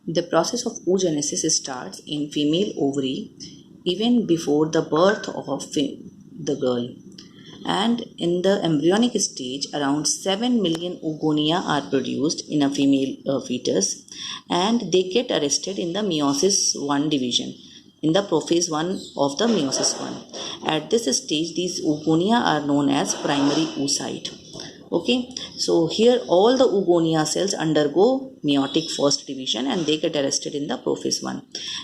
The process of oogenesis starts in female ovary even before the birth of the girl. And in the embryonic stage, around 7 million oogonia are produced in a female fetus, and they get arrested in the meiosis 1 division, in the prophase 1 of the meiosis 1. At this stage, these oogonia are known as primary oocyte. Okay, so here all the oogonia cells undergo meiotic first division and they get arrested in the prophase 1.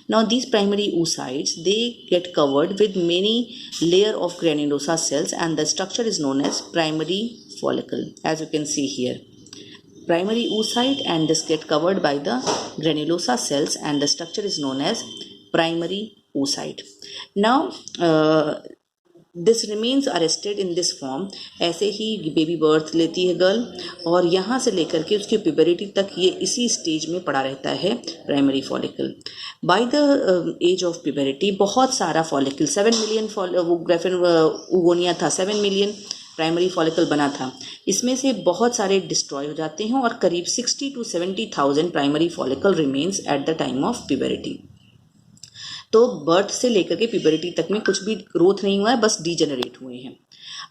Now these primary oocytes, they get covered with many layer of granulosa cells, and the structure is known as primary follicle, as you can see here. Primary oocyte, and this get covered by the granulosa cells, and the structure is known as primary oocyte. Now this remains arrested in this form. ऐसे ही baby birth लेती है girl, और यहाँ से लेकर के उसकी प्यूबरिटी तक ये इसी स्टेज में पड़ा रहता है primary follicle. By the age of puberty बहुत सारा फॉलिकल, 7 मिलियन वो ग्राफिन oogonia था, 7 मिलियन प्राइमरी फॉलिकल बना था, इसमें से बहुत सारे डिस्ट्रॉय हो जाते हैं और करीब 60 to 70,000 primary follicle remains at the time of puberty. तो बर्थ से लेकर के प्यूबरिटी तक में कुछ भी ग्रोथ नहीं हुआ है, बस डीजेनरेट हुए हैं.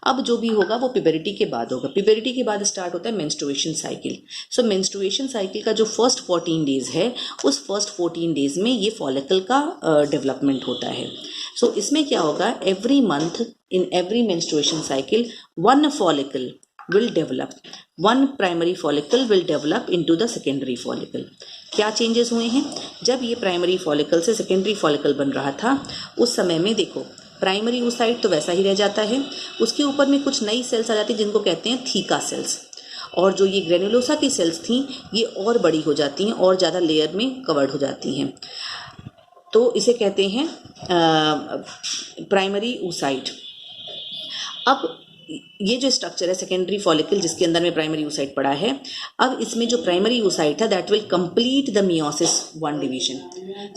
अब जो भी होगा वो प्यूबरिटी के बाद होगा. प्यूबरिटी के बाद स्टार्ट होता है मेंस्ट्रुएशन साइकिल. सो मेंस्ट्रुएशन साइकिल का जो फर्स्ट 14 डेज है, उस फर्स्ट 14 डेज में ये फॉलिकल का डेवलपमेंट होता है. सो इसमें क्या होगा, every month in every menstruation cycle 1 follicle will develop, 1 primary follicle will develop into the secondary follicle. क्या चेंजेस हुए हैं? जब ये प्राइमरी फॉलिकल से सेकेंडरी फॉलिकल बन रहा था, उस समय में देखो प्राइमरी oocyte तो वैसा ही रह जाता है, उसके ऊपर में कुछ नई सेल्स आ जाती हैं जिनको कहते हैं थीका सेल्स, और जो ये ग्रेनुलोसा की सेल्स थी ये और बड़ी हो जाती हैं और ज़्यादा लेयर में कवर्ड हो जाती हैं. तो इसे कहते हैं प्राइमरी oocyte. अब ये जो स्ट्रक्चर है सेकेंडरी फॉलिकल जिसके अंदर में प्राइमरी oocyte पड़ा है, अब इसमें जो प्राइमरी oocyte है that will complete the meiosis 1 division.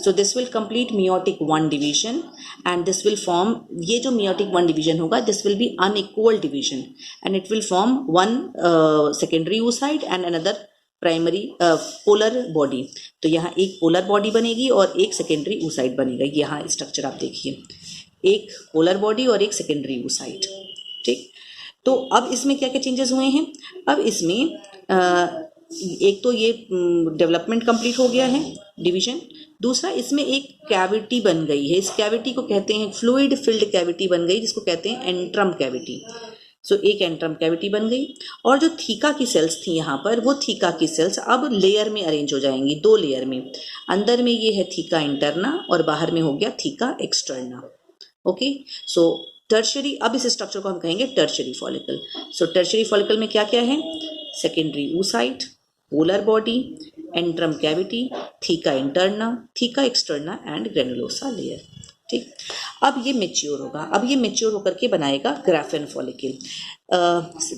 So this will complete meiotic 1 division, and this will form, ये जो meiotic 1 डिवीजन होगा this will be unequal division, and it will form 1 secondary oocyte and another primary polar body. तो यहाँ एक polar body बनेगी और एक secondary oocyte बनेगा. यहाँ स्ट्रक्चर आप देखिए, एक पोलर बॉडी और एक सेकेंडरी oocyte. ठीक, तो अब इसमें क्या क्या चेंजेस हुए हैं? अब इसमें एक तो ये डेवलपमेंट कंप्लीट हो गया है, डिवीजन. दूसरा, इसमें एक कैविटी बन गई है. इस कैविटी को कहते हैं फ्लूइड फिल्ड कैविटी बन गई, जिसको कहते हैं एंट्रम कैविटी. सो एक एंट्रम कैविटी बन गई, और जो थीका की सेल्स थी यहाँ पर, वो थीका की सेल्स अब लेयर में अरेंज हो जाएंगी, 2 लेयर में. अंदर में ये है थीका इंटरना और बाहर में हो गया थीका एक्सटर्ना. ओके, सो टर्शरी, अब इस स्ट्रक्चर को हम कहेंगे टर्शरी फॉलिकल. सो टर्शरी फॉलिकल में क्या क्या है? Secondary oocyte, polar body, antrum cavity, theca interna, theca externa and granulosa layer. ठीक, अब ये मेच्योर होगा. अब ये मेच्योर होकर के बनाएगा ग्राफियन फॉलिकल.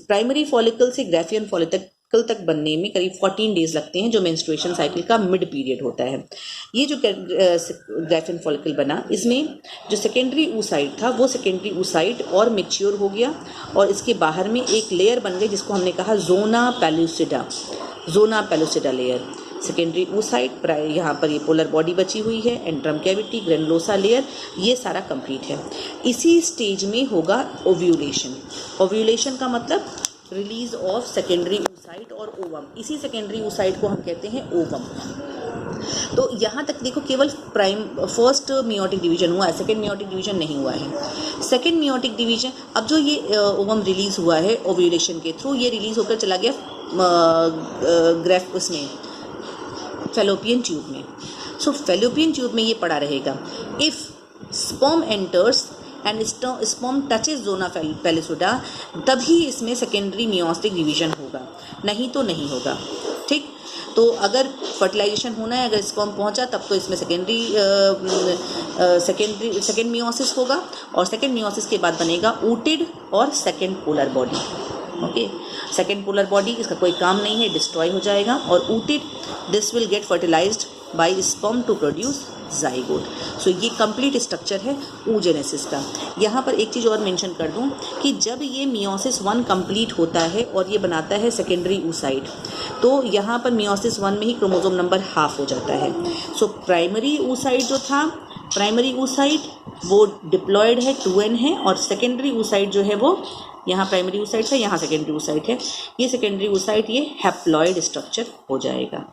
प्राइमरी फॉलिकल से ग्राफियन फॉलिकल तक बनने में करीब 14 डेज लगते हैं, जो मेंस्ट्रुएशन साइकिल का मिड पीरियड होता है. ये जो ग्राफियन फॉलिकल बना, इसमें जो सेकेंडरी oocyte था वो सेकेंडरी oocyte और मेच्योर हो गया, और इसके बाहर में एक लेयर बन गई जिसको हमने कहा zona pellucida layer. Secondary oocyte, यहाँ पर ये पोलर बॉडी बची हुई है, एंट्रम कैविटी, ग्रेनुलोसा लेयर, ये सारा कंप्लीट है. इसी स्टेज में होगा ओव्यूलेशन. ओव्यूलेशन का मतलब रिलीज ऑफ सेकेंडरी oocyte और ओवम. इसी सेकेंडरी oocyte को हम कहते हैं ओवम. तो यहाँ तक देखो केवल फर्स्ट meiotic डिवीजन हुआ है, सेकेंड meiotic डिवीजन नहीं हुआ है. सेकेंड meiotic डिवीजन, अब जो ये ओवम रिलीज हुआ है ओव्यूलेशन के थ्रू, ये रिलीज होकर चला गया उसमें फैलोपियन ट्यूब में. सो फैलोपियन ट्यूब में ये पड़ा रहेगा. If sperm enters and sperm touches zona pellucida, तभी इसमें सेकेंडरी meiotic डिवीजन होगा, नहीं तो नहीं होगा. ठीक, तो अगर फर्टिलाइजेशन होना है, अगर स्पर्म पहुंचा, तब तो इसमें सेकेंड meiosis होगा, और सेकेंड meiosis के बाद बनेगा ooted और second polar body. Okay, second polar body इसका कोई काम नहीं है, डिस्ट्रॉय हो जाएगा, और ooted this will get fertilised by sperm to produce zygote. So ये कंप्लीट स्ट्रक्चर है oogenesis का। यहाँ पर एक चीज़ और मेंशन कर दूँ कि जब ये मियोसिस 1 कंप्लीट होता है और ये बनाता है सेकेंडरी oocyte, तो यहाँ पर मियोसिस 1 में ही क्रोमोसोम नंबर हाफ हो जाता है। सो प्राइमरी oocyte जो था, प्राइमरी oocyte वो डिप्लॉयड है, 2n है, और सेकेंडरी oocyte जो है वो यहाँ प्राइमरी oocyte है, यहाँ सेकेंडरी oocyte है। ये सेकेंडरी oocyte ये हैप्लॉयड स्ट्रक्चर हो जाएगा।